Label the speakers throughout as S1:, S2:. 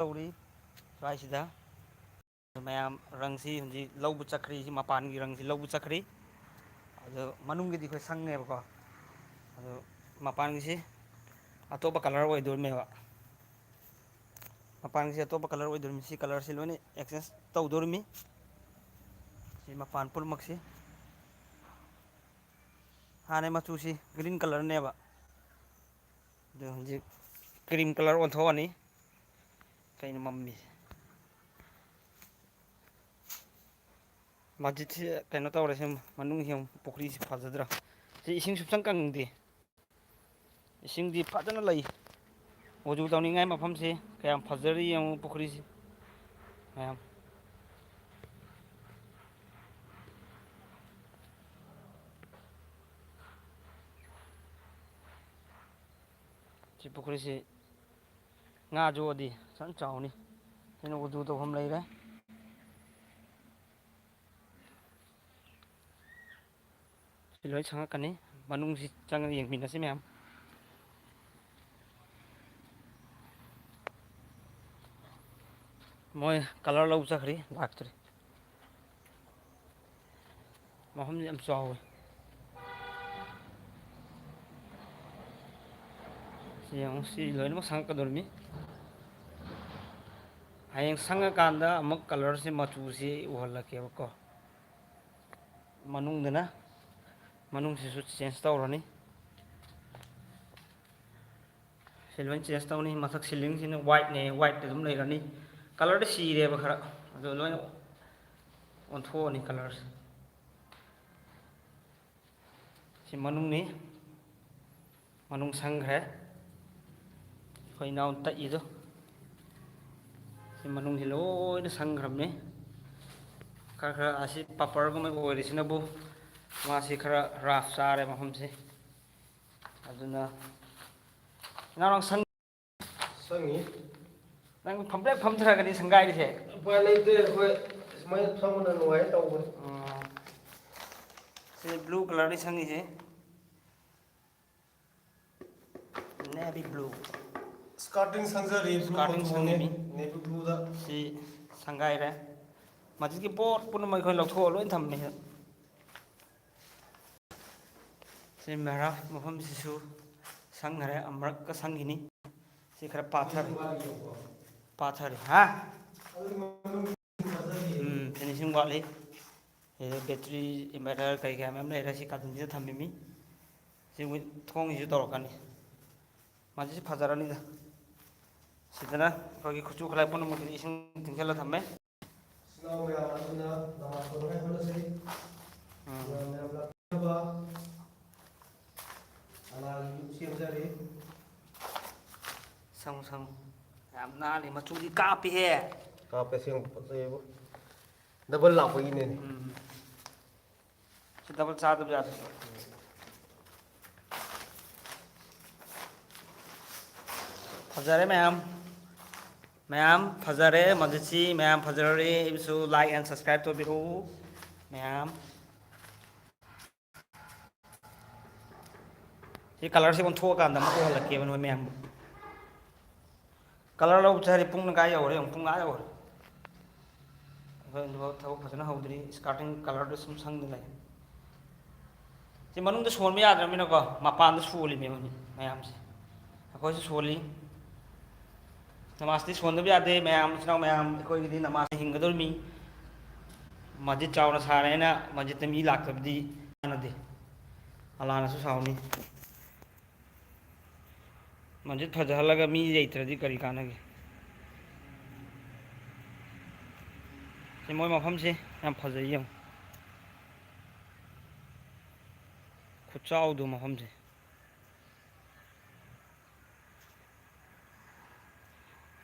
S1: ꯇꯧꯔꯤ ꯁ꯭ꯋꯥꯏꯁꯤꯗ ꯃꯌꯥꯝ ꯔꯪꯁꯤ ꯍꯧꯖꯤꯛ ꯂꯧꯕ ꯆꯠꯈ꯭ꯔꯤ ꯁꯤ ꯃꯄꯥꯟꯒꯤ ꯔꯪꯁꯤ ꯂꯧꯕ ꯆꯠꯈ꯭ꯔꯤ ꯑꯗꯣ ꯃꯅꯨꯡꯒꯤꯗꯤ ꯑꯩꯈꯣꯏ ꯁꯪꯉꯦꯕꯀꯣ ꯑꯗꯣ ꯃꯄꯥꯟꯒꯤꯁꯤ ꯑꯇꯣꯞꯄ ꯀꯂꯔ ꯑꯣꯏꯗꯣꯏꯅꯦꯕ ꯃꯄꯥꯟꯒꯤꯁꯤ ꯑꯇꯣꯞꯄ ꯀꯂꯔ ꯑꯣꯏꯗꯣꯔꯤꯃꯤ ꯁꯤ ꯀꯂꯔꯁꯤ ꯂꯣꯏꯅ ꯑꯦꯛꯆꯦꯟꯖ ꯇꯧꯗꯣꯔꯤꯃꯤ ꯁꯤ ꯃꯄꯥꯟ ꯄꯨꯝꯅꯃꯛꯁꯤ ꯍꯥꯟꯅꯩ ꯃꯆꯨꯁꯤ ꯒ꯭ꯔꯤꯟ ꯀꯂꯔꯅꯦꯕ ꯑꯗꯨ ꯍꯧꯖꯤꯛ ꯀ꯭ꯔꯤꯝ ꯀꯂꯔ ꯑꯣꯟꯊꯣꯛꯑꯅꯤ ꯀꯩꯅꯣ ꯃꯝꯃꯤꯁꯦ ꯃꯁꯖꯤꯠꯁꯤ ꯀꯩꯅꯣ ꯇꯧꯔꯦ ꯁꯨꯝ ꯃꯅꯨꯡꯁꯤ ꯑꯃꯨꯛ ꯄꯨꯈ꯭ꯔꯤꯁꯤ ꯐꯖꯗ꯭ꯔꯥ ꯁꯤ ꯏꯁꯤꯡ ꯁꯨꯡꯆꯪ ꯀꯪꯗꯦ ꯏꯁꯤꯡꯗꯤ ꯐꯖꯅ ꯂꯩ ꯋꯨꯖꯨ ꯇꯧꯅꯤꯡꯉꯥꯏ ꯃꯐꯝꯁꯤ ꯀꯌꯥꯝ ꯐꯖꯔꯤ ꯌꯦꯡꯉꯨ ꯄꯨꯈ꯭ꯔꯤꯁꯤ ꯃꯌꯥꯝ ꯁꯤ ꯄꯨꯈ꯭ꯔꯤꯁꯤ ꯉꯥ ꯌꯣꯛꯑꯗꯤ ꯐꯖꯅ ꯆꯥꯎꯅꯤ ꯁꯤꯅ ꯋꯨꯖꯨ ꯇꯧꯐꯝ ꯂꯩꯔꯦ ꯁꯤ ꯂꯣꯏ ꯁꯪꯉꯛꯀꯅꯤ ꯃꯅꯨꯡꯁꯤ ꯆꯪꯉꯒ ꯌꯦꯡꯃꯤꯟꯅꯁꯤ ꯃꯌꯥꯝ ꯃꯣꯏ ꯀꯂꯔ ꯂꯧ ꯆꯠꯈ꯭ꯔꯤ ꯂꯥꯛꯇ꯭ꯔꯤ ꯃꯐꯝꯁꯤ ꯌꯥꯝ ꯆꯥꯎꯋꯤ ꯁꯤ ꯌꯦꯡꯉꯨ ꯁꯤ ꯂꯣꯏꯅꯃꯛ ꯁꯪꯉꯛꯀꯗꯧꯔꯤꯃꯤ ꯍꯌꯦꯡ ꯁꯪꯉꯀꯥꯟꯗ ꯑꯃꯨꯛ ꯀꯂꯔꯁꯤ ꯃꯆꯨꯁꯤ ꯎꯍꯜꯂꯛꯀꯦꯕꯀꯣ ꯃꯅꯨꯡꯗꯅ ꯃꯅꯨꯡꯁꯤꯁꯨ ꯆꯦꯟꯖ ꯇꯧꯔꯅꯤ ꯁꯤ ꯂꯣꯏ ꯆꯦꯟꯖ ꯇꯧꯅꯤ ꯃꯊꯛ ꯁꯤꯂꯤꯡꯁꯤꯅ ꯋꯥꯏꯠꯅꯦ ꯋꯥꯏꯠꯇ ꯑꯗꯨꯝ ꯂꯩꯔꯅꯤ ꯀꯂꯔꯗꯤ ꯁꯤꯔꯦꯕ ꯈꯔ ꯑꯗꯨ ꯂꯣꯏꯅ ꯑꯣꯟꯊꯣꯛꯑꯅꯤ ꯀꯂꯔꯁꯦ ꯁꯤ ꯃꯅꯨꯡꯅꯤ ꯃꯅꯨꯡ ꯁꯪꯈ꯭ꯔꯦ ꯑꯩꯈꯣꯏ ꯏꯅꯥꯎ ꯇꯛꯏꯗꯣ ꯁꯤ ꯃꯅꯨꯡꯁꯤ ꯂꯣꯏꯅ ꯁꯪꯈ꯭ꯔꯕꯅꯤ ꯈꯔ ꯈꯔ ꯑꯁꯤ ꯄꯄꯔꯒꯨꯝꯕ ꯑꯣꯏꯔꯤꯁꯤꯅꯕꯨ ꯃꯥꯁꯤ ꯈꯔ ꯔꯥꯐ ꯆꯥꯔꯦ ꯃꯐꯝꯁꯤ ꯑꯗꯨꯅ ꯏꯅꯥꯎ ꯅꯪ
S2: ꯆꯪꯉꯤ
S1: ꯅꯪ ꯐꯝꯄ꯭ꯂꯦꯠ ꯐꯝꯊꯔꯒꯗꯤ ꯁꯪꯒꯥꯏꯔꯤꯁꯦ
S2: ꯎꯄꯥꯏ ꯂꯩꯇꯦ ꯑꯩꯈꯣꯏ ꯁꯨꯃꯥꯏꯅ ꯐꯝꯕꯅ ꯅꯨꯡꯉꯥꯏ ꯇꯧꯕꯅꯤ
S1: ꯁꯤ ꯕ꯭ꯂꯨ ꯀꯂꯔꯅꯤ ꯁꯪꯉꯤꯁꯦ ꯅꯦꯚꯤ ꯕ꯭ꯂꯨ
S2: ꯏꯁꯀꯥꯔꯇꯤꯡ ꯁꯪꯖꯔꯤ ꯕ꯭ꯂꯨ
S1: ꯏꯁꯀꯥꯔꯇꯤꯡ
S2: ꯃꯆꯨꯅꯤ
S1: ꯁꯪꯉꯤꯃꯤ
S2: ꯅꯦꯚꯤ ꯕ꯭ꯂꯨꯗ
S1: ꯁꯤ ꯁꯪꯒꯥꯏꯔꯦ ꯃꯁꯤꯒꯤ ꯄꯣꯠ ꯄꯨꯝꯅꯃꯛ ꯑꯩꯈꯣꯏ ꯂꯧꯊꯣꯛꯑ ꯂꯣꯏ ꯊꯝꯃꯦ ꯁꯤ ꯃꯦꯔꯥ ꯃꯐꯝꯁꯤꯁꯨ ꯁꯪꯈꯔꯦ ꯑꯃꯨꯔꯛꯀ ꯁꯪꯈꯤꯅꯤ ꯁꯤ ꯈꯔ ꯄꯥꯊꯔꯤ ꯍꯥ ꯐꯤꯅꯤꯁꯤꯡ ꯋꯥꯠꯂꯤ ꯁꯤꯗ ꯕꯦꯇ꯭ꯔꯤ ꯏꯟꯚꯔꯇꯔ ꯀꯩ ꯀꯌꯥ ꯃꯌꯥꯝ ꯂꯩꯔꯦ ꯁꯤ ꯀꯥꯔꯇꯨꯟꯁꯤꯗ ꯊꯝꯃꯤꯃꯤ ꯁꯤ ꯃꯣꯏ ꯊꯣꯡꯁꯤꯁꯨ ꯇꯧꯔꯛꯀꯅꯤ ꯃꯁꯤꯁꯨ ꯐꯖꯔꯅꯤꯗ ꯁꯤꯗꯅ ꯑꯩꯈꯣꯏꯒꯤ ꯈꯨꯠꯁꯨ ꯈꯨꯠꯂꯥꯏ ꯄꯨꯝꯅꯃꯛꯁꯤꯗ ꯏꯁꯤꯡ ꯇꯤꯡꯁꯤꯜꯂ ꯊꯝꯃꯦ
S2: ꯏꯅꯥꯎ ꯃꯌꯥꯝ ꯑꯗꯨꯅ ꯅꯃꯥꯖ ꯁꯣꯟꯅꯉꯥꯏ ꯍꯣꯠꯅꯁꯤ ꯃꯌꯥꯝ ꯂꯥꯛꯄꯤꯅꯕ ꯑꯂꯥꯍꯒꯤ ꯁꯦꯝꯖꯔꯤ
S1: ꯁꯪꯉꯨ ꯁꯪꯉꯨ ꯌꯥꯝ ꯅꯥꯜꯂꯤ ꯃꯆꯨꯗꯤ ꯀꯥꯞꯄꯤꯍꯦ
S2: ꯀꯥꯞꯄꯦ ꯑꯁꯦꯡꯕ ꯐꯖꯩꯌꯦꯕ ꯗꯕꯜ ꯂꯥꯛꯄꯒꯤꯅꯦꯅꯦ
S1: ꯁꯤ ꯗꯕꯜ ꯆꯥꯗꯕ ꯌꯥꯗꯦ ꯐꯖꯔꯦ ꯃꯌꯥꯝ ꯃꯌꯥꯝ ꯐꯖꯔꯦ ꯃꯁꯖꯤꯠꯁꯤ ꯃꯌꯥꯝ ꯐꯖꯔꯦ ꯑꯩꯕꯨꯁꯨ ꯂꯥꯏꯛ ꯑꯦꯟ ꯁꯕꯁꯀ꯭ꯔꯥꯏꯕ ꯇꯧꯕꯤꯔꯛꯎ ꯃꯌꯥꯝ ꯁꯤ ꯀꯂꯔꯁꯤ ꯑꯣꯟꯊꯣꯛꯑꯀꯥꯟꯗ ꯑꯃꯨꯛ ꯎꯍꯜꯂꯛꯀꯦꯕ ꯅꯣꯏ ꯃꯌꯥꯝꯕꯨ ꯀꯂꯔ ꯂꯧꯕ ꯆꯠꯂꯤ ꯄꯨꯡꯅ ꯀꯥꯏ ꯌꯧꯔꯦ ꯑꯃꯨꯛ ꯄꯨꯡ ꯑꯥ ꯌꯧꯔꯦ ꯑꯩꯈꯣꯏ ꯑꯗꯨꯐꯥꯎ ꯊꯕꯛ ꯐꯖꯅ ꯍꯧꯗ꯭ꯔꯤ ꯏꯁꯀꯥꯔꯇꯤꯡ ꯀꯂꯔꯗꯨ ꯁꯨꯝ ꯁꯪꯗꯅ ꯂꯩ ꯁꯤ ꯃꯅꯨꯡꯗ ꯁꯣꯟꯕ ꯌꯥꯗ꯭ꯔꯕꯅꯤꯅꯀꯣ ꯃꯄꯥꯟꯗ ꯁꯣꯜꯂꯤꯅꯦꯕ ꯃꯌꯥꯝꯁꯦ ꯑꯩꯈꯣꯏꯁꯨ ꯁꯣꯜꯂꯤ ꯅꯃꯥꯖꯇꯤ ꯁꯣꯟꯗꯕ ꯌꯥꯗꯦ ꯃꯌꯥꯝ ꯏꯆꯤꯟ ꯏꯅꯥꯎ ꯃꯌꯥꯝ ꯑꯩꯈꯣꯏꯒꯤꯗꯤ ꯅꯃꯥꯖ ꯍꯤꯡꯒꯗꯧꯔꯤꯃꯤ ꯃꯁꯖꯤꯠ ꯆꯥꯎꯅ ꯁꯥꯔꯦꯅ ꯃꯁꯖꯤꯠꯇ ꯃꯤ ꯂꯥꯛꯇꯕꯗꯤ ꯀꯥꯟꯅꯗꯦ ꯑꯜꯂꯥꯍꯅꯁꯨ ꯁꯥꯎꯅꯤ ꯃꯁꯖꯤꯠ ꯐꯖꯍꯜꯂꯒ ꯃꯤ ꯂꯩꯇ꯭ꯔꯗꯤ ꯀꯔꯤ ꯀꯥꯟꯅꯒꯦ ꯁꯤ ꯃꯣꯏ ꯃꯐꯝꯁꯤ ꯌꯥꯝ ꯐꯖꯩ ꯌꯦꯡꯉꯨ ꯈꯨꯠꯆꯥꯎꯗꯣ ꯃꯐꯝꯁꯦ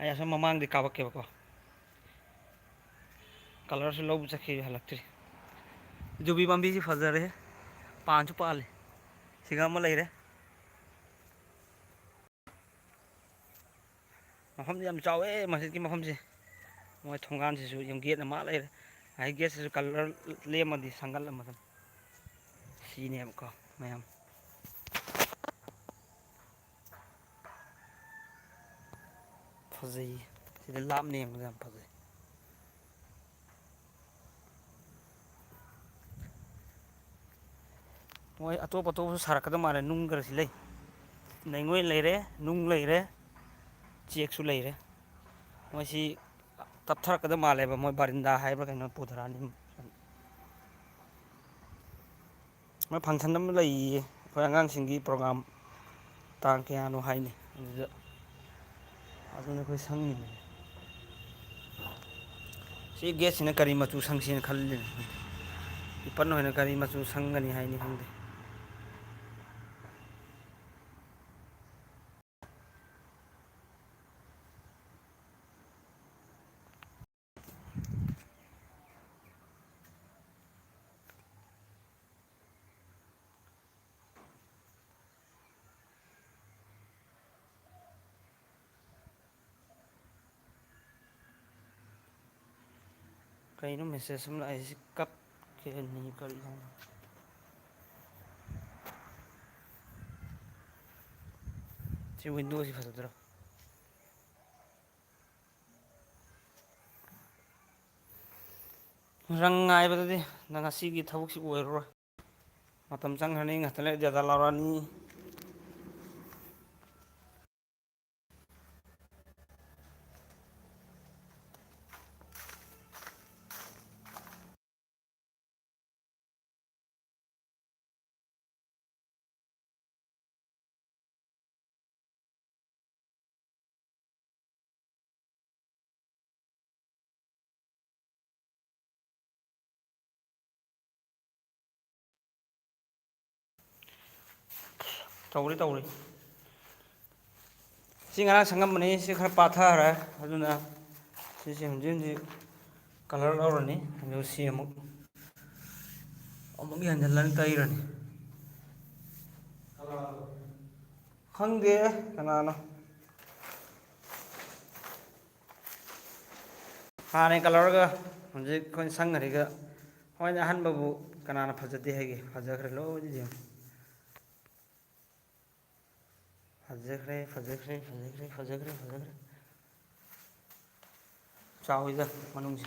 S1: ꯑꯩ ꯑꯁꯣꯝ ꯃꯃꯥꯡꯗꯩ ꯀꯥꯞꯄꯛꯀꯦꯕꯀꯣ ꯀꯂꯔꯁꯨ ꯂꯧꯕ ꯆꯠꯈꯤ ꯍꯜꯂꯛꯇ꯭ꯔꯤ ꯌꯨꯕꯤ ꯄꯥꯝꯕꯤꯁꯤ ꯐꯖꯔꯦ ꯄꯥꯟꯁꯨ ꯄꯥꯜꯂꯤ ꯁꯤꯒ ꯑꯃ ꯂꯩꯔꯦ ꯃꯐꯝꯁꯤ ꯌꯥꯝ ꯆꯥꯎꯋꯦ ꯃꯁꯖꯤꯠꯀꯤ ꯃꯐꯝꯁꯦ ꯃꯣꯏ ꯊꯣꯡꯒꯥꯟꯁꯤꯁꯨ ꯌꯨꯝ ꯒꯦꯠ ꯑꯃ ꯂꯩꯔꯦ ꯉꯁꯥꯏ ꯒꯦꯠꯁꯤꯁꯨ ꯀꯂꯔ ꯂꯦꯝꯃꯗꯤ ꯁꯪꯒꯠꯂꯝꯃꯗꯝꯅꯤ ꯁꯤꯅꯦꯕꯀꯣ ꯃꯌꯥꯝ ꯐꯖꯩ ꯁꯤꯗ ꯂꯥꯞꯅ ꯌꯦꯡꯕꯗ ꯌꯥꯝ ꯐꯖꯩ꯫ ꯃꯣꯏ ꯑꯇꯣꯞ ꯑꯇꯣꯞꯄꯁꯨ ꯁꯥꯔꯛꯀꯗꯕ ꯃꯥꯜꯂꯦ ꯅꯨꯡ ꯈꯔꯁꯤ ꯂꯩ ꯂꯩꯉꯣꯏ ꯂꯩꯔꯦ ꯅꯨꯡ ꯂꯩꯔꯦ ꯆꯦꯛꯁꯨ ꯂꯩꯔꯦ ꯃꯣꯏꯁꯤ ꯇꯞꯊꯔꯛꯀꯗꯕ ꯃꯥꯜꯂꯦꯕ ꯃꯣꯏ ꯕꯥꯔꯤꯟꯗꯥ ꯍꯥꯏꯕ꯭ꯔꯥ ꯀꯩꯅꯣ ꯄꯨꯊꯔꯛꯑꯅꯤ꯫ ꯃꯣꯏ ꯐꯪꯁꯟ ꯑꯃ ꯂꯩꯌꯦ ꯑꯩꯈꯣꯏ ꯑꯉꯥꯡꯁꯤꯡꯒꯤ ꯄ꯭ꯔꯣꯒꯥꯝ ꯇꯥꯡ ꯀꯌꯥꯅꯣ ꯍꯥꯏꯅꯤ ꯑꯗꯨꯅ ꯑꯩꯈꯣꯏ ꯁꯪꯉꯤꯅꯦ꯫ ꯁꯤ ꯒꯦꯠꯁꯤꯅ ꯀꯔꯤ ꯃꯆꯨ ꯁꯪꯁꯤꯅ ꯈꯜꯂꯤꯅꯣ ꯏꯄꯟ ꯑꯣꯏꯅ ꯀꯔꯤ ꯃꯆꯨ ꯁꯪꯒꯅꯤ ꯍꯥꯏꯅꯤ ꯈꯪꯗꯦ꯫ ꯀꯩꯅꯣ ꯃꯦꯁꯦꯖ ꯑꯃ ꯂꯥꯛꯏꯁꯤ ꯀꯞꯀꯦꯅꯤ ꯀꯔꯤ ꯍꯥꯏꯅꯣ꯫ ꯁꯤ ꯋꯤꯟꯗꯣꯁꯤ ꯐꯖꯗ꯭ꯔꯣ꯫ ꯔꯪ ꯉꯥꯏꯕꯗꯗꯤ ꯅꯪ ꯉꯁꯤꯒꯤ ꯊꯕꯛꯁꯤ ꯑꯣꯏꯔꯔꯣꯏ ꯃꯇꯝ ꯆꯪꯈ꯭ꯔꯅꯤ ꯉꯥꯛꯇꯪ ꯂꯩꯔ ꯗꯦꯇꯥ ꯂꯥꯎꯔꯛꯑꯅꯤ꯫ ꯇꯧꯔꯤ ꯁꯤ ꯉꯔꯥꯡ ꯁꯪꯉꯝꯕꯅꯤ ꯁꯤ ꯈꯔ ꯄꯥꯊꯈꯔꯦ ꯑꯗꯨꯅ ꯁꯤꯁꯦ ꯍꯧꯖꯤꯛ ꯍꯧꯖꯤꯛ ꯀꯂꯔ ꯂꯧꯔꯅꯤ ꯑꯗꯨꯒ ꯁꯤ ꯑꯃꯨꯛ ꯌꯥꯟꯁꯤꯜꯂꯅꯤ ꯇꯩꯔꯅꯤ꯫ ꯈꯪꯗꯦ ꯀꯅꯥꯅꯣ ꯍꯥꯟꯅꯩ ꯀꯂꯔꯒ ꯍꯧꯖꯤꯛ ꯑꯩꯈꯣꯏꯅ ꯁꯪꯉꯔꯤꯒ ꯍꯣꯏꯅꯦ ꯑꯍꯟꯕꯕꯨ ꯀꯅꯥꯅ ꯐꯖꯗꯦ ꯍꯥꯏꯒꯦ ꯐꯖꯈ꯭ꯔꯦ ꯂꯣꯏꯅ ꯌꯦꯡꯉꯨ꯫ ꯐꯖꯈ꯭ꯔꯦ ꯆꯥꯎꯋꯤꯗ ꯃꯅꯨꯡꯁꯦ꯫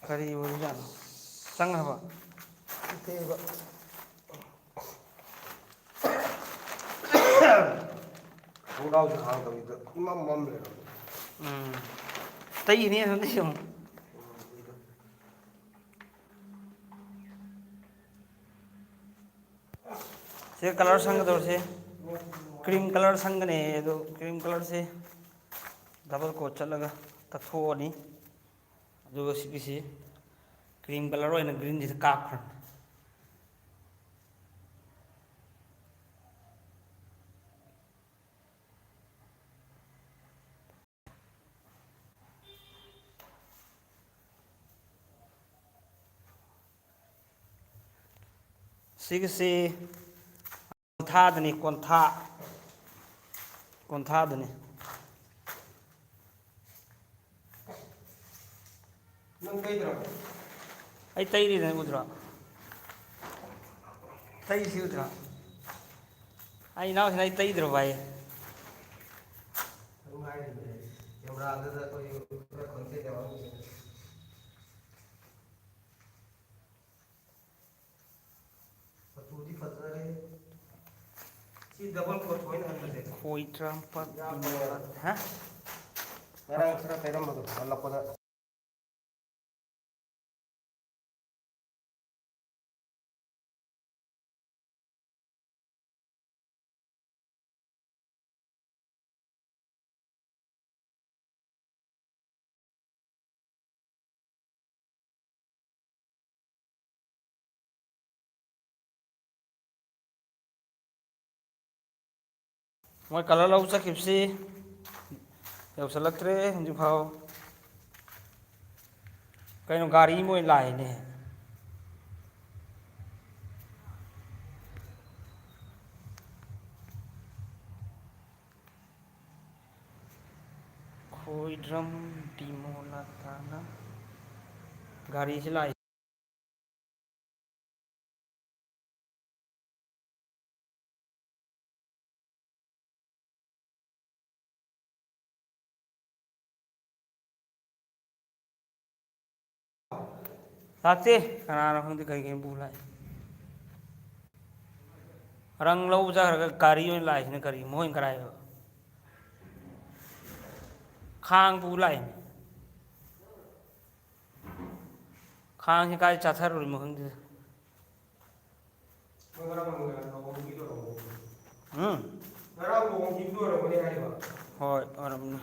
S1: ꯀꯔꯤ ꯑꯣꯏꯔꯤꯖꯥꯠꯅꯣ ꯆꯪꯉꯕ
S2: ꯈꯣꯡꯒ꯭ꯔꯥꯎꯁꯨ ꯍꯥꯡꯗꯕꯤꯗ ꯏꯃꯝ ꯃꯝ ꯂꯩꯔꯝꯃꯦ꯫
S1: ꯇꯩꯅꯤ ꯑꯗꯨꯗꯤ ꯑꯃꯨꯛ ꯁꯤ ꯀꯂꯔ ꯁꯪꯒꯗꯧꯔꯤꯁꯦ ꯀ꯭ꯔꯤꯝ ꯀꯂꯔ ꯁꯪꯒꯅꯤ ꯑꯗꯨ ꯀ꯭ꯔꯤꯝ ꯀꯂꯔꯁꯦ ꯗꯕꯜ ꯀꯣꯠ ꯆꯠꯂꯒ ꯇꯛꯊꯣꯛꯑꯅꯤ ꯑꯗꯨꯒ ꯁꯤꯒꯤꯁꯤ ꯀ꯭ꯔꯤꯝ ꯀꯂꯔ ꯑꯣꯏꯅ ꯒ꯭ꯔꯤꯟꯁꯤꯗ ꯀꯥꯞꯈ꯭ꯔꯅꯤ꯫ ꯁꯤꯒꯤꯁꯤ ꯀꯣꯟꯊꯥꯗꯅꯤ꯫
S2: ꯅꯪ ꯇꯩꯗ꯭ꯔꯕꯣ꯫
S1: ꯑꯩ ꯇꯩꯔꯤꯗꯅ ꯎꯗ꯭ꯔꯣ ꯇꯩꯔꯤꯁꯤ ꯎꯗ꯭ꯔꯣ ꯑꯩ ꯏꯅꯥꯎꯁꯤꯅ ꯑꯩ ꯇꯩꯗ꯭ꯔꯣ ꯚꯥꯏ꯫
S2: ꯑꯗꯨꯝ ꯍꯥꯏꯔꯤꯕꯅꯦ ꯀꯦꯃꯦꯔꯥꯗꯨꯗ ꯑꯩꯈꯣꯏ ꯈꯔ ꯈꯪꯖꯩꯗꯕ ꯃꯆꯨꯗꯤ ꯐꯖꯔꯦ ꯁꯤ ꯗꯕꯜ ꯀꯣꯠ ꯑꯣꯏꯅ ꯍꯟꯕꯁꯦ
S1: ꯈꯣꯏꯗ꯭ꯔꯥꯝꯄꯥꯠ
S2: ꯌꯥꯛꯄꯅꯦꯕ
S1: ꯕꯤꯃꯣꯜ ꯍꯥ
S2: ꯉꯔꯥꯡ ꯈꯔ ꯇꯩꯔꯝꯕꯗꯣ ꯍꯜꯂꯛꯄꯗ
S1: ꯃꯣꯏ ꯀꯂꯔ ꯂꯧ ꯆꯠꯈꯤꯕꯁꯤ ꯌꯧꯁꯤꯜꯂꯛꯇ꯭ꯔꯦ ꯍꯧꯖꯤꯛꯐꯥꯎ ꯀꯩꯅꯣ ꯒꯥꯔꯤ ꯑꯃ ꯑꯣꯏꯅ ꯂꯥꯛꯏꯅꯦ꯫ ꯈꯣꯏꯗ꯭ꯔꯝ ꯕꯤꯃꯣꯜꯂꯇꯥꯅ ꯒꯥꯔꯤꯁꯤ ꯂꯥꯛꯏ꯫ लाते कनाना खंदे कई कई बू लाए रंग लो जाकर गाड़ी में लाए ने करी मोइन कराए खांग बू लाए खांग से काय चाथर उरी खंदे होय औरमनी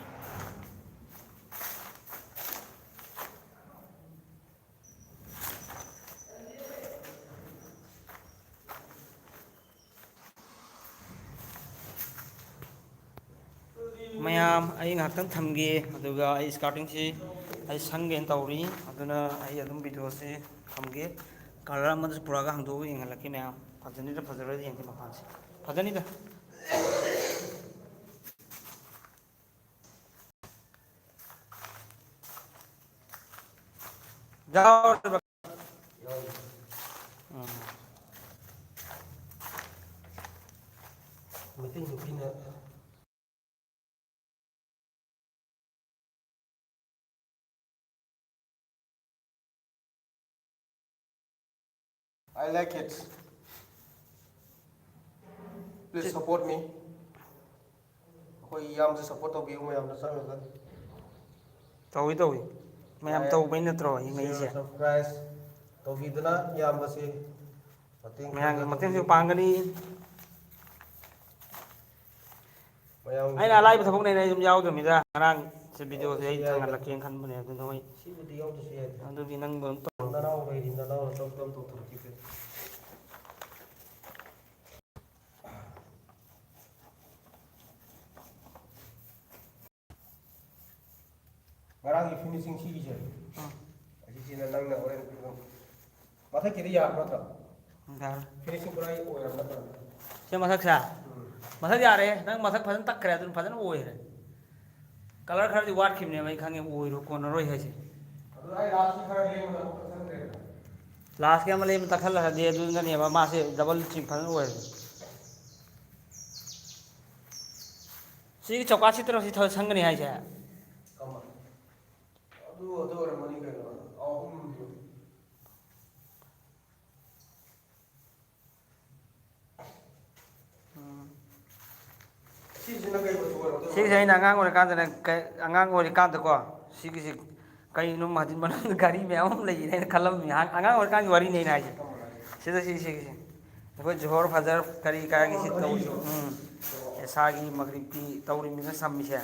S1: मैम आई ngahaktan thamge aduga ai starting si ai sange tawri aduna ai adum video se thamge color amad puraga hangdo yengalaki ma'am fajani da fajara yengki makan se fajani da jao
S2: I like it. Please support me. Koi yam se support to biu mayam na sang ga.
S1: tawi tawi ma'am taw bai natro yi ngai se
S2: Surprise. To bi dana yam ba se.
S1: Ma'am mateng se pangani
S2: Mayam.
S1: ai na live thapok nei nei zum yau dum da ngarang se video se ai thangalaki khan bune adu noi
S2: Si bu di yau to se.
S1: adu bi nang bom
S2: Na na bai din na na to thar ki pe. Ngarang finishing si ki je. Asi si na nang na oren ku. Matha ki ya ma tra.
S1: dar
S2: Finishing pura ai oren na tra.
S1: se masak sa masak yare nang masak phajan tak kare adun phajan oi re color khar di wat khimne mai khange oi ro kon roi hai se
S2: Adu ai last ki khara le ma ko sang re.
S1: last ke amale takhal ha de adun ne ba ma se double ching phajan oi si chokka si tro si thal sang ni hai se
S2: Kama. Adu oren mani ka na. Ahum.
S1: si sai na ngang oi kan da angang oi kan da ko si ki si kai no ma din ban gari me am lai ne khalam mi angang oi kan wari nei na ai se da si si ko johor fajar kari ka gi si tau esa gi magrib ki tauri mi na sam mi se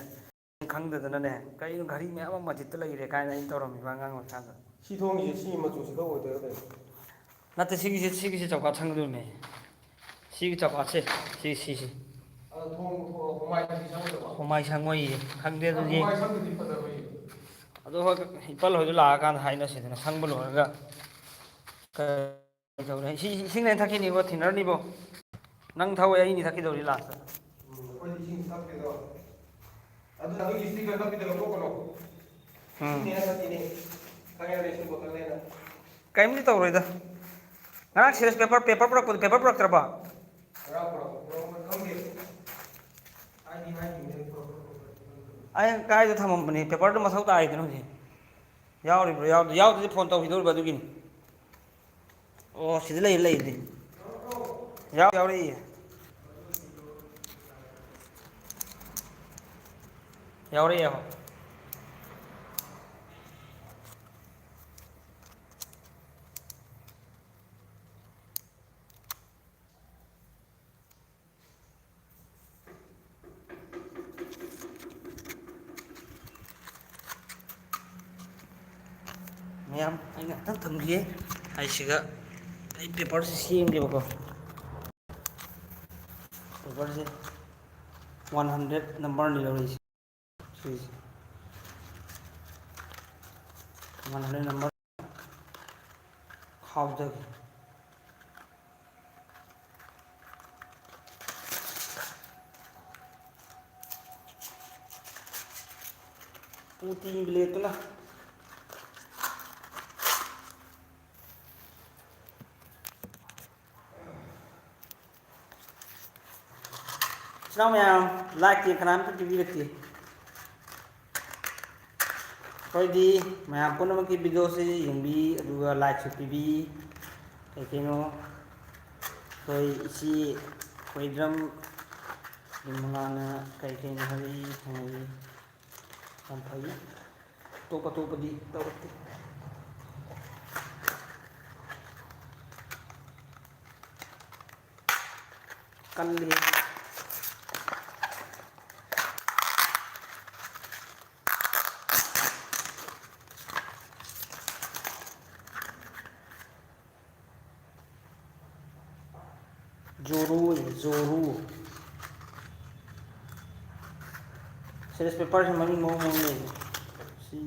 S1: khang da na ne kai no gari me am ma jit lai re kai na in tauram mi angang oi kan da
S2: Si thong ji si ma chu si ko de de.
S1: na te si ki si chokka chang du me si ki chokka se si
S2: Homai si sang de ba.
S1: homai sang oi khang de du ji
S2: Homai sang de pa da bai.
S1: ado ho ipal ho la kan hai na se na sang bu lo ga ka jau ne si sing ne thaki ni bo thinner ni bo nang thau ai ni thaki do ri last
S2: Ko ji sing sak de do. Adu adu ki sticker na pi de ko no. Ni na ti ni. Kaya re sin ko ka le na.
S1: kaim ni tau roi da ngak series paper paper pro tra ba
S2: Ra ko ro kam de. Ai ni ni pro.
S1: ai kai da thamam ni paper do masau ta ai kino ji yaw ri bro yaw di phone tau hi do ba du gin oh si lai lai di yaw ri yaw ri yaw ma'am anh thắc thầm ghế hay sự cái paper sim đi bako paper से 100 number ni lori si 100 number how the puting bilet tu lah Sao mày like tiền khám cái gì được tiền ꯑꯩꯈꯣꯏꯗꯤ ꯃꯌꯥꯝ ꯄꯨꯝꯅꯃꯛꯀꯤ ꯚꯤꯗꯤꯑꯣꯁꯤ ꯌꯦꯡꯕꯤ ꯑꯗꯨꯒ ꯂꯥꯏꯛꯁꯨ ꯄꯤꯕꯤ ꯀꯩ ꯀꯩꯅꯣ ꯑꯩꯈꯣꯏ ꯏꯆꯦ ꯈꯣꯏꯗ꯭ꯔꯝ ꯃꯉꯥꯅ ꯀꯩ ꯀꯩꯅꯣ ꯍꯥꯏꯔꯛꯏ ꯍꯪꯉꯛꯏ ꯌꯥꯝ ꯐꯩ ꯑꯇꯣꯞ ꯑꯇꯣꯞꯄꯗꯤ ꯇꯧꯔꯛꯇꯦ ꯀꯜꯂꯤ ꯖꯣꯔꯣ ꯖꯣꯔꯣ ꯁꯦꯔꯤꯁ ꯄꯦꯄꯔꯁꯤ ꯃꯃꯤꯡ ꯃꯑꯣꯡ ꯃꯑꯣꯡ ꯂꯩ ꯁꯤ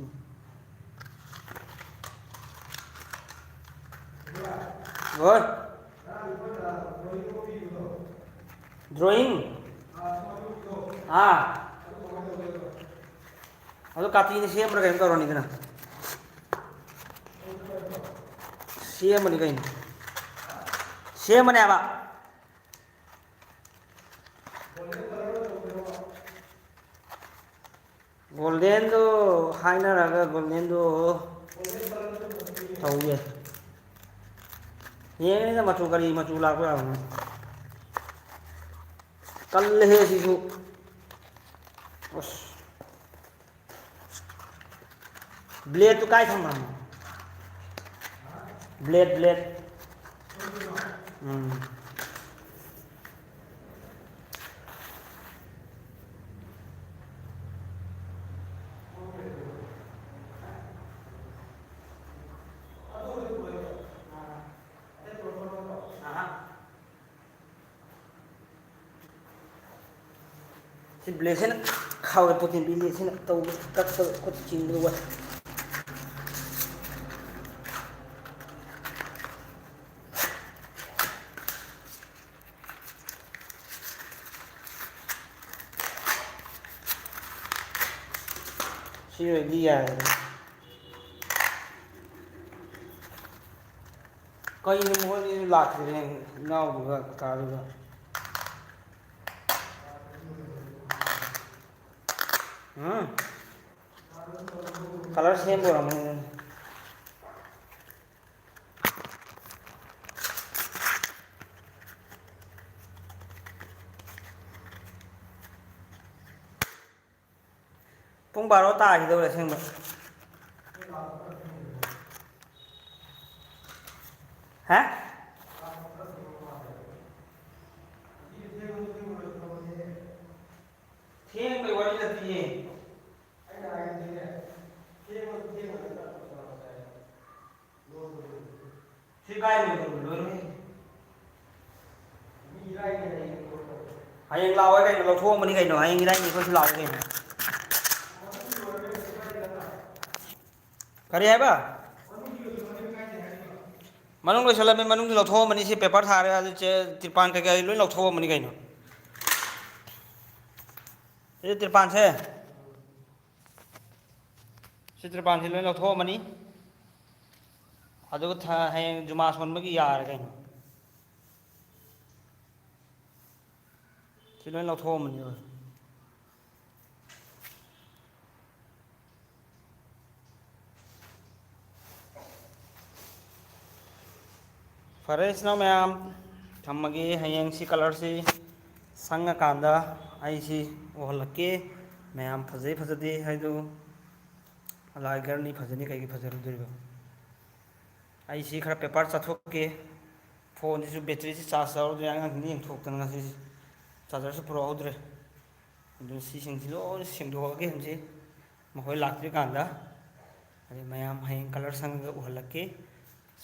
S1: ꯍꯣꯏ ꯗ꯭ꯔꯣꯌꯤꯡ ꯑꯗꯣ ꯀꯥꯇꯤꯅ ꯁꯦꯝꯕ꯭ꯔꯥ ꯀꯩꯅꯣ ꯇꯧꯔꯅꯤꯗꯅ ꯁꯦꯝꯕꯅꯤ ꯀꯩꯅꯣ ꯁꯦꯝꯕꯅꯦꯕ ꯒꯣꯜꯗꯦꯟꯗꯣ ꯍꯥꯏꯅꯔꯒ ꯒꯣꯜꯗꯦꯟꯗꯣ ꯇꯧ ꯌꯥꯏ ꯌꯦꯡꯉꯅꯤꯗ ꯃꯆꯨ ꯀꯔꯤ ꯃꯆꯨ ꯂꯥꯛꯄ ꯌꯥꯕꯅꯣ ꯀꯜꯂꯦꯍꯦ ꯁꯤꯁꯨ ꯑꯁ ꯕ꯭ꯂꯦꯗꯇꯨ ꯀꯥꯏ ꯊꯝꯈ꯭ꯔꯕꯅꯣ ꯕ꯭ꯂꯦꯗ ꯎꯝ ꯁꯤ ꯕ꯭ꯂꯦꯗꯁꯤꯅ ꯈꯥꯎꯋꯦ ꯄꯣꯇꯤꯟ ꯕ꯭ꯂꯦꯗꯁꯤꯅ ꯇꯧꯕ ꯀꯛꯄꯗ ꯈꯨꯠ ꯆꯤꯡꯕꯗ ꯋꯥꯏ ꯁꯤ ꯑꯣꯏꯔꯗꯤ ꯌꯥꯔꯦ ꯀꯩꯅꯣ ꯃꯣꯏꯅꯤꯁꯨ ꯂꯥꯛꯇ꯭ꯔꯦ ꯏꯅꯥꯎꯗꯨꯒ ꯀꯀꯥꯗꯨꯒ ꯀꯂꯔ ꯁꯦꯝꯕ ꯑꯣꯏꯔꯝꯒꯅꯤ ꯄꯨꯡ ꯕꯥꯔꯣ ꯇꯥꯈꯤꯗꯧꯔꯦ ꯑꯁꯦꯡꯕ ꯍꯥ ꯊꯦꯡꯕꯩ ꯋꯥꯔꯤ ꯅꯠꯇꯤꯌꯦ ꯁꯤ ꯀꯥꯏ ꯂꯣꯏꯔꯣꯏ ꯍꯌꯦꯡ ꯂꯥꯛꯑꯣꯏ ꯀꯩꯅꯣ ꯂꯧꯊꯣꯛꯑꯝꯕꯅꯤ ꯀꯩꯅꯣ ꯍꯌꯦꯡ ꯏꯔꯥꯏꯅꯤ ꯑꯩꯈꯣꯏꯁꯨ ꯂꯥꯛꯑꯣꯏ ꯀꯩꯅꯣ ꯀꯔꯤ ꯍꯥꯏꯕ ꯃꯅꯨꯡ ꯂꯣꯏꯁꯤꯜꯂꯝꯃꯤ ꯃꯅꯨꯡꯗ ꯂꯧꯊꯣꯛꯑꯝꯕꯅꯤ ꯁꯤ ꯄꯦꯄꯔ ꯊꯥꯔꯦ ꯑꯗꯨ ꯇꯤꯔꯄꯥꯟ ꯀꯩꯀꯩ ꯂꯣꯏ ꯂꯧꯊꯣꯛꯑꯝꯕꯅꯤ ꯀꯩꯅꯣ ꯁꯤ ꯇꯤꯔꯄꯥꯟꯁꯦ ꯁꯤ ꯇꯤꯔꯄꯥꯟꯁꯦ ꯂꯣꯏ ꯂꯧꯊꯣꯛꯑꯝꯃꯅꯤ ꯑꯗꯨꯒ ꯍꯌꯦꯡ ꯖꯨꯃꯥ ꯁꯣꯟꯕꯒꯤ ꯌꯥꯔꯦ ꯀꯩꯅꯣ ꯁꯤ ꯂꯣꯏ ꯂꯧꯊꯣꯛꯑꯝꯃꯅꯤ ꯐꯔꯦ ꯏꯆꯤꯟ ꯏꯅꯥꯎ ꯃꯌꯥꯝ ꯊꯝꯃꯒꯦ ꯍꯌꯦꯡ ꯁꯤ ꯀꯂꯔꯁꯤ ꯁꯪꯉꯀꯥꯟꯗ ꯑꯩꯁꯤ ꯎꯍꯜꯂꯛꯀꯦ ꯃꯌꯥꯝ ꯐꯖꯩ ꯐꯖꯗꯦ ꯍꯥꯏꯗꯨ ꯂꯥꯏꯒꯔꯅꯤ ꯐꯖꯅꯤ ꯀꯩꯒꯤ ꯐꯖꯔꯣꯏꯗꯣꯔꯤꯕ ꯑꯩꯁꯤ ꯈꯔ ꯄꯦꯄꯔ ꯆꯥꯊꯣꯛꯀꯦ ꯐꯣꯟꯁꯤꯁꯨ ꯕꯦꯇ꯭ꯔꯤꯁꯤ ꯆꯥꯔꯖ ꯇꯧꯔꯗ꯭ꯔꯦ ꯑꯉꯥꯡꯁꯤꯡꯗ ꯌꯦꯡꯊꯣꯛꯇꯅ ꯉꯁꯤꯁꯤ ꯆꯥꯔꯖꯔꯁꯨ ꯄꯨꯔꯛꯍꯧꯗ꯭ꯔꯦ ꯑꯗꯨꯅ ꯁꯤꯁꯤꯡꯁꯤ ꯂꯣꯏꯅ ꯁꯦꯡꯗꯣꯛꯑꯒꯦ ꯍꯧꯖꯤꯛ ꯃꯈꯣꯏ ꯂꯥꯛꯇ꯭ꯔꯤꯀꯥꯟꯗ ꯑꯗꯩ ꯃꯌꯥꯝ ꯍꯌꯦꯡ ꯀꯂꯔ ꯁꯪꯉꯒ ꯎꯍꯜꯂꯛꯀꯦ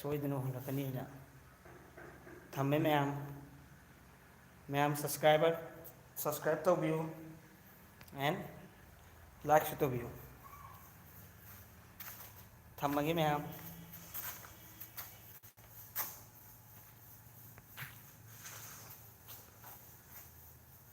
S1: ꯁꯣꯏꯗꯅ ꯎꯍꯜꯂꯛꯀꯅꯤ ꯑꯩꯅ ꯊꯝꯃꯦ ꯃꯌꯥꯝ ꯃꯌꯥꯝ ꯁꯕꯁꯀ꯭ꯔꯥꯏꯕ ꯇꯧꯕꯤꯌꯨ ꯑꯦꯟ ꯂꯥꯏꯛꯁꯨ ꯇꯧꯕꯤꯌꯨ ꯊꯝꯃꯒꯦ ꯃꯌꯥꯝ